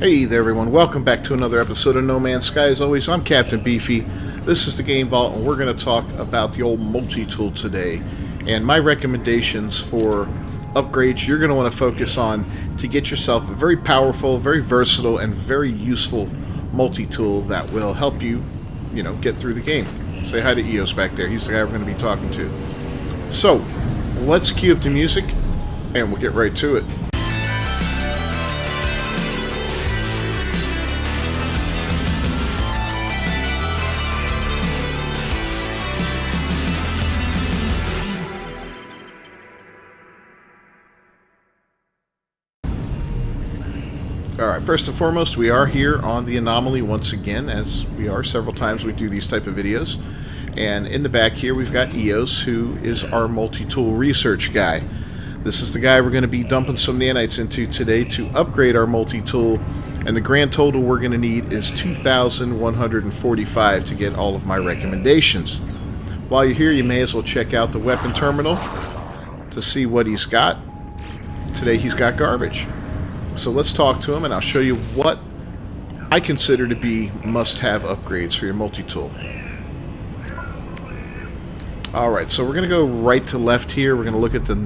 Hey there everyone, welcome back to another episode of No Man's Sky. As always, I'm Captain Beefy. This is the Game Vault, and we're going to talk about the old multi-tool today. And my recommendations for upgrades you're going to want to focus on to get yourself a very powerful, very versatile, and very useful multi-tool that will help you, get through the game. Say hi to Eos back there. He's the guy we're going to be talking to. So, let's cue up the music, and we'll get right to it. Alright, first and foremost, we are here on the Anomaly once again, as we are several times we do these type of videos. And in the back here we've got Eos, who is our multi-tool research guy. This is the guy we're going to be dumping some nanites into today to upgrade our multi-tool, and the grand total we're going to need is 2,145 to get all of my recommendations. While you're here, you may as well check out the weapon terminal to see what he's got. Today he's got garbage. So let's talk to him, and I'll show you what I consider to be must-have upgrades for your multi-tool. Alright, so we're going to go right to left here. We're going to look at the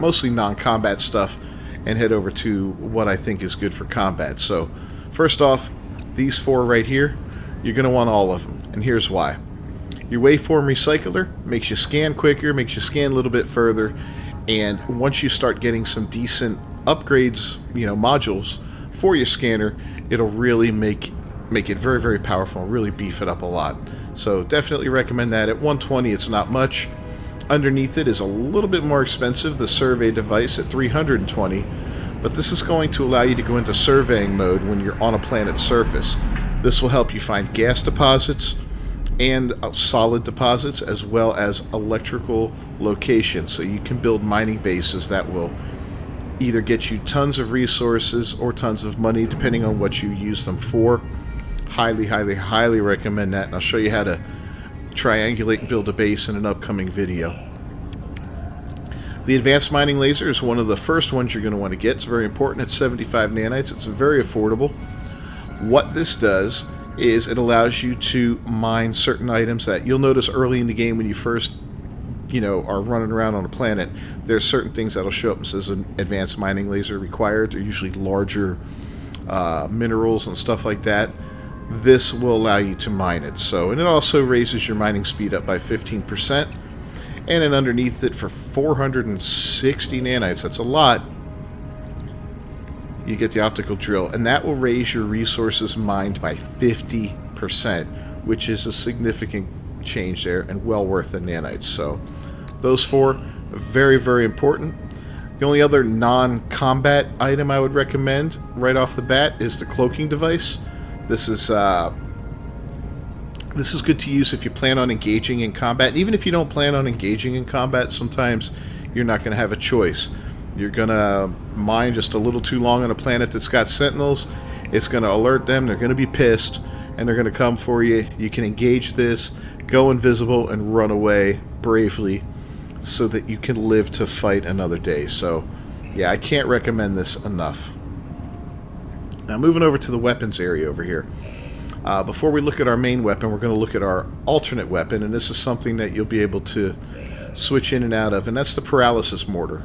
mostly non-combat stuff and head over to what I think is good for combat. So, first off, these four right here, you're going to want all of them, and here's why. Your waveform recycler makes you scan quicker, makes you scan a little bit further, and once you start getting some decent upgrades, modules for your scanner, it'll really make it very, very powerful and really beef it up a lot. So definitely recommend that. At 120, it's not much. Underneath it is a little bit more expensive, the survey device at 320, but this is going to allow you to go into surveying mode when you're on a planet's surface. This will help you find gas deposits and solid deposits, as well as electrical locations, so you can build mining bases that will either get you tons of resources or tons of money, depending on what you use them for. Highly, highly, highly recommend that, and I'll show you how to triangulate and build a base in an upcoming video. The advanced mining laser is one of the first ones you're going to want to get. It's very important. It's 75 nanites. It's very affordable. What this does is it allows you to mine certain items that you'll notice early in the game when you first are running around on a planet. There's certain things that'll show up and says an advanced mining laser required. They're usually larger minerals and stuff like that. This will allow you to mine it. And it also raises your mining speed up by 15%. And then underneath it, for 460 nanites, that's a lot, you get the optical drill, and that will raise your resources mined by 50%, which is a significant change there and well worth the nanites. So those four, very, very important. The only other non-combat item I would recommend right off the bat is the cloaking device. This is good to use if you plan on engaging in combat. Even if you don't plan on engaging in combat, sometimes you're not going to have a choice. You're going to mine just a little too long on a planet that's got sentinels. It's going to alert them. They're going to be pissed, and they're going to come for you. You can engage this, go invisible, and run away bravely so that you can live to fight another day. So, yeah, I can't recommend this enough. Now, moving over to the weapons area over here. Before we look at our main weapon, we're going to look at our alternate weapon, and this is something that you'll be able to switch in and out of, and that's the paralysis mortar.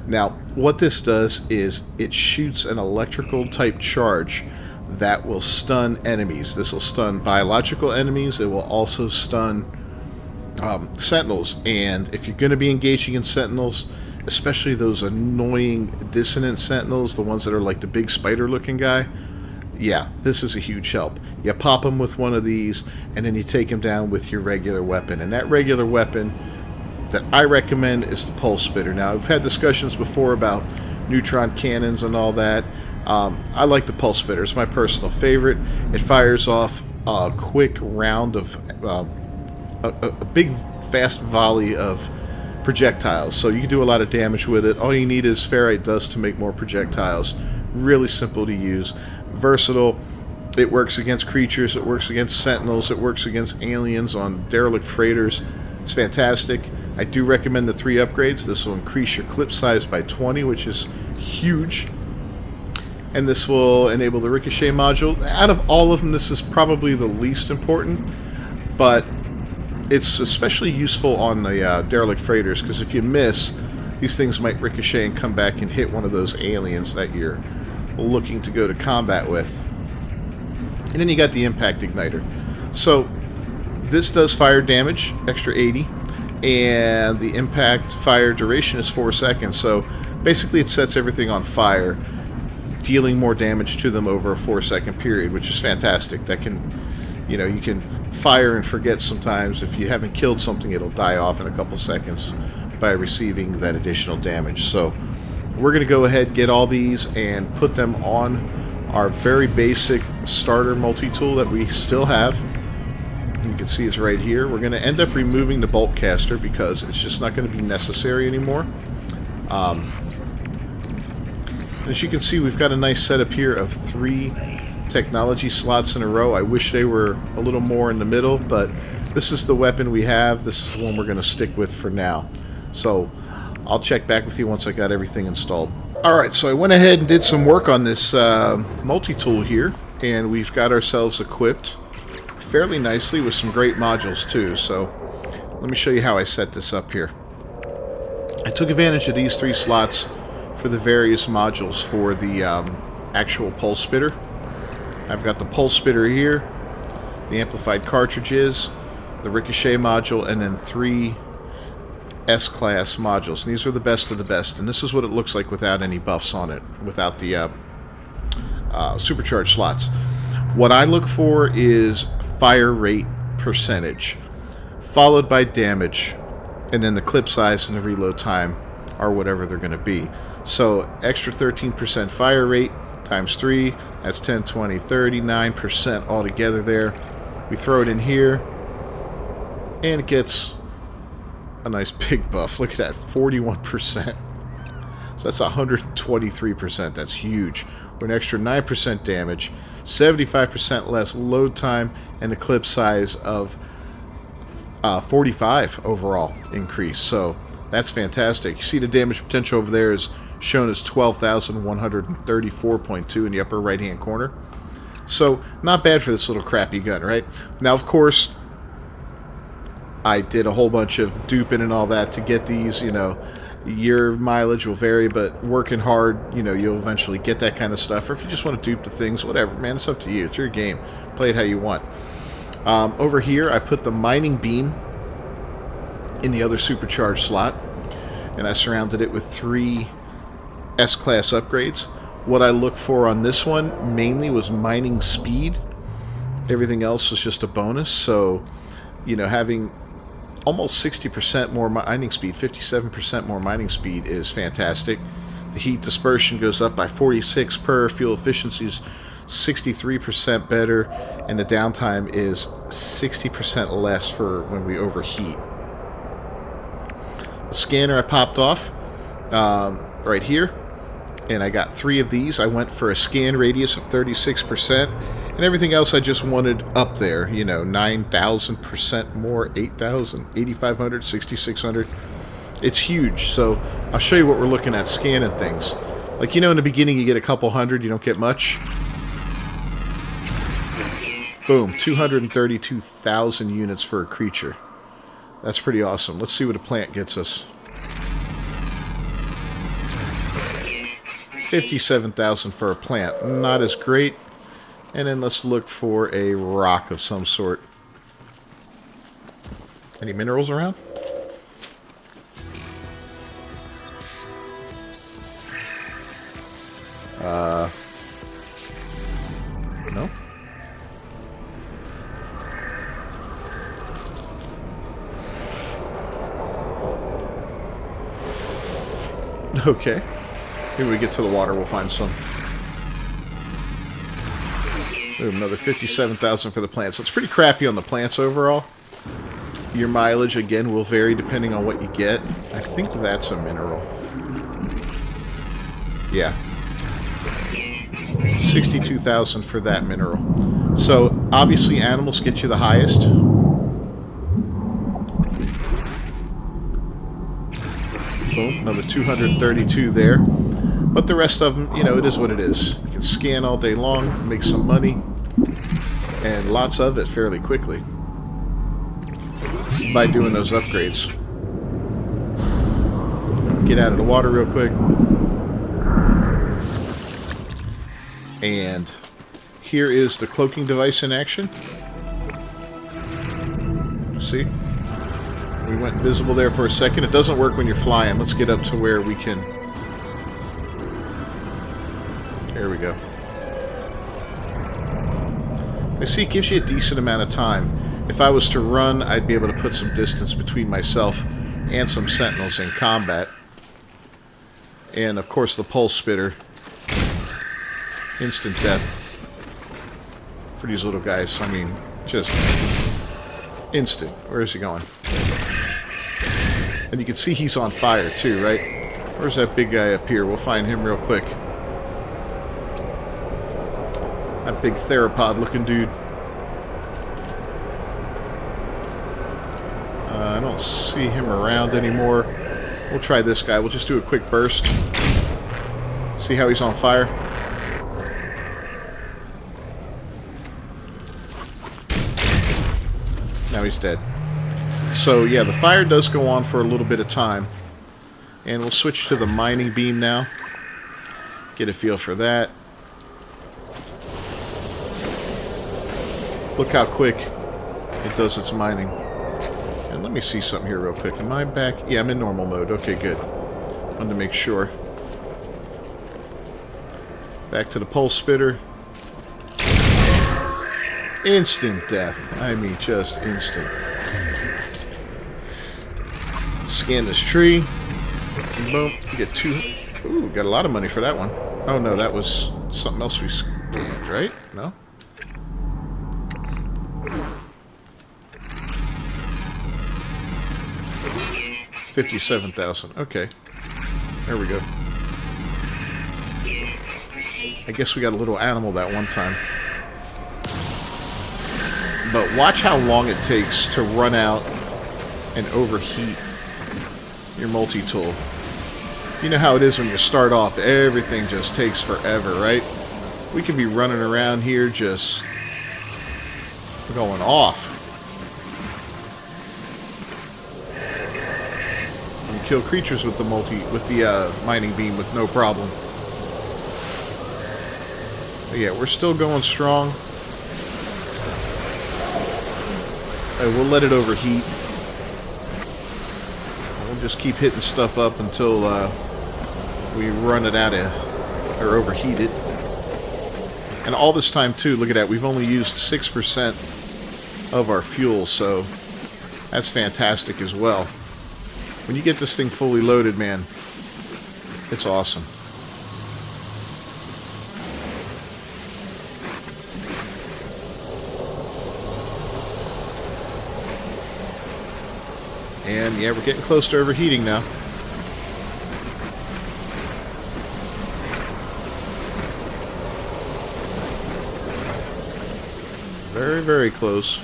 Now, what this does is it shoots an electrical type charge that will stun enemies. This will stun biological enemies. It will also stun sentinels. And if you're going to be engaging in sentinels, especially those annoying dissonant sentinels, the ones that are like the big spider looking guy, yeah, this is a huge help. You pop them with one of these, and then you take them down with your regular weapon. And that regular weapon that I recommend is the pulse spitter. Now, I've had discussions before about neutron cannons and all that. I like the pulse spitter. It's my personal favorite. It fires off a quick round of a big fast volley of projectiles, so you can do a lot of damage with it. All you need is ferrite dust to make more projectiles. Really simple to use, versatile. It works against creatures, it works against sentinels, it works against aliens on derelict freighters. It's fantastic. I do recommend the 3 upgrades. This will increase your clip size by 20, which is huge. and this will enable the ricochet module. Out of all of them, this is probably the least important, but it's especially useful on the derelict freighters, because if you miss, these things might ricochet and come back and hit one of those aliens that you're looking to go to combat with. And then you got the impact igniter. So this does fire damage, extra 80, and the impact fire duration is 4 seconds. So basically it sets everything on fire, dealing more damage to them over a 4-second period, which is fantastic. That can, you know, you can fire and forget sometimes. If you haven't killed something, it'll die off in a couple seconds by receiving that additional damage. So we're going to go ahead, get all these, and put them on our very basic starter multi-tool that we still have. You can see it's right here. We're going to end up removing the bolt caster because it's just not going to be necessary anymore. As you can see, we've got a nice setup here of 3 technology slots in a row. I wish they were a little more in the middle, but this is the weapon we have. This is the one we're going to stick with for now. So I'll check back with you once I got everything installed. Alright, so I went ahead and did some work on this multi-tool here, and we've got ourselves equipped fairly nicely with some great modules too. So let me show you how I set this up here. I took advantage of these 3 slots for the various modules for the actual pulse spitter. I've got the pulse spitter here, the amplified cartridges, the ricochet module, and then 3 S-class modules. And these are the best of the best, and this is what it looks like without any buffs on it, without the supercharged slots. What I look for is fire rate percentage, followed by damage, and then the clip size and the reload time are whatever they're going to be. So extra 13% fire rate times 3, that's 10, 20, 39% altogether there. We throw it in here, and it gets a nice big buff. Look at that, 41%. So that's 123%. That's huge. With an extra 9% damage, 75% less load time, and a clip size of 45 overall increase. So that's fantastic. You see the damage potential over there is shown as 12,134.2 in the upper right hand corner. So not bad for this little crappy gun, right? Now, of course, I did a whole bunch of duping and all that to get these. You know, your mileage will vary, but working hard, you know, you'll eventually get that kind of stuff. Or if you just want to dupe the things, whatever, man, it's up to you. It's your game. Play it how you want. Over here, I put the mining beam in the other supercharged slot, and I surrounded it with 3 S-class upgrades. What I look for on this one mainly was mining speed. Everything else was just a bonus. So, you know, having almost 60% more mining speed, 57% more mining speed is fantastic. The heat dispersion goes up by 46 per, fuel efficiency is 63% better, and the downtime is 60% less for when we overheat. The scanner I popped off right here, and I got 3 of these. I went for a scan radius of 36%, and everything else I just wanted up there, you know, 9,000% more, 8,000, 8,500, 6,600. It's huge. So I'll show you what we're looking at scanning things. Like, you know, in the beginning you get a couple hundred, you don't get much. Boom, 232,000 units for a creature. That's pretty awesome. Let's see what a plant gets us. 57,000 for a plant. Not as great. And then let's look for a rock of some sort. Any minerals around? No? Okay. Maybe we get to the water, we'll find some. Ooh, another 57,000 for the plants. So it's pretty crappy on the plants overall. Your mileage, again, will vary depending on what you get. I think that's a mineral. Yeah. 62,000 for that mineral. So, obviously, animals get you the highest. Boom, another 232 there. But the rest of them, you know, it is what it is. You can can scan all day long, make some money, and lots of it fairly quickly by doing those upgrades. Get out of the water real quick. And here is the cloaking device in action. See? We went invisible there for a second. It doesn't work when you're flying. Let's get up to where we can... There we go. I see it gives you a decent amount of time. If I was to run, I'd be able to put some distance between myself and some sentinels in combat. And, of course, the pulse spitter. Instant death for these little guys. I mean, just instant. Where is he going? And you can see he's on fire, too, right? Where's that big guy up here? We'll find him real quick. That big theropod-looking dude. I don't see him around anymore. We'll try this guy. We'll just do a quick burst. See how he's on fire? Now he's dead. So, yeah, the fire does go on for a little bit of time. And we'll switch to the mining beam now. Get a feel for that. Look how quick it does its mining. And let me see something here real quick. Am I back? Yeah, I'm in normal mode. Okay, good. Wanted to make sure. Back to the pulse spitter. Instant death. I mean, just instant. Scan this tree. Boom. You get two. Ooh, got a lot of money for that one. Oh, no, that was something else we scanned, right? No? $57,000. Okay. There we go. I guess we got a little animal that one time. But watch how long it takes to run out and overheat your multi-tool. You know how it is when you start off, everything just takes forever, right? We could be running around here just going off. And kill creatures with the mining beam with no problem. But yeah, we're still going strong. We'll let it overheat. We'll just keep hitting stuff up until we run it out of, or overheat it. And all this time too, look at that, we've only used 6% of our fuel, so that's fantastic as well. When you get this thing fully loaded, man, it's awesome. And yeah, we're getting close to overheating now. Very, very close.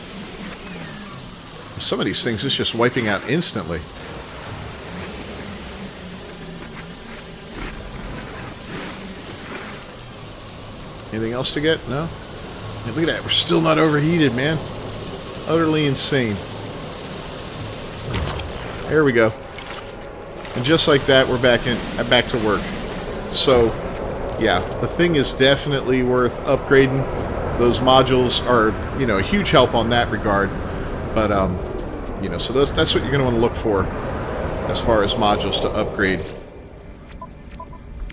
Some of these things it's just wiping out instantly. Anything else to get? No? Hey, look at that. We're still not overheated, man. Utterly insane. There we go. And just like that, we're back to work. So, yeah, the thing is definitely worth upgrading. Those modules are, you know, a huge help on that regard. But, you know, so that's what you're going to want to look for as far as modules to upgrade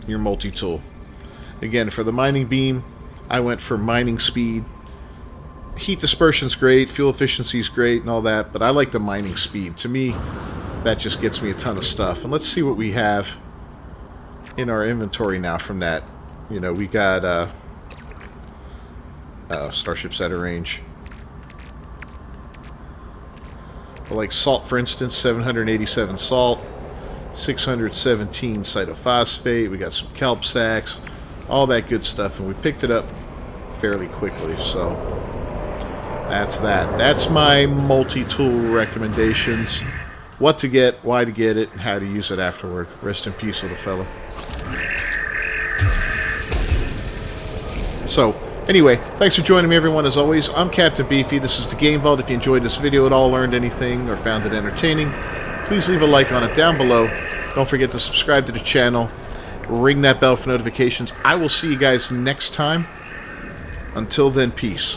your multi-tool. Again, for the mining beam, I went for mining speed. Heat dispersion's great, fuel efficiency's great, and all that, but I like the mining speed. To me, that just gets me a ton of stuff. And let's see what we have in our inventory now from that. You know, we got starships out of range. But like salt, for instance, 787 salt, 617 cytophosphate. We got some kelp sacks, all that good stuff, and we picked it up fairly quickly. So that's that. That's my multi-tool recommendations. What to get, why to get it, and how to use it afterward. Rest in peace, little fella. So, anyway, thanks for joining me, everyone. As always, I'm Captain Beefy. This is the Game Vault. If you enjoyed this video at all, learned anything, or found it entertaining, please leave a like on it down below. Don't forget to subscribe to the channel. Ring that bell for notifications. I will see you guys next time. Until then, peace.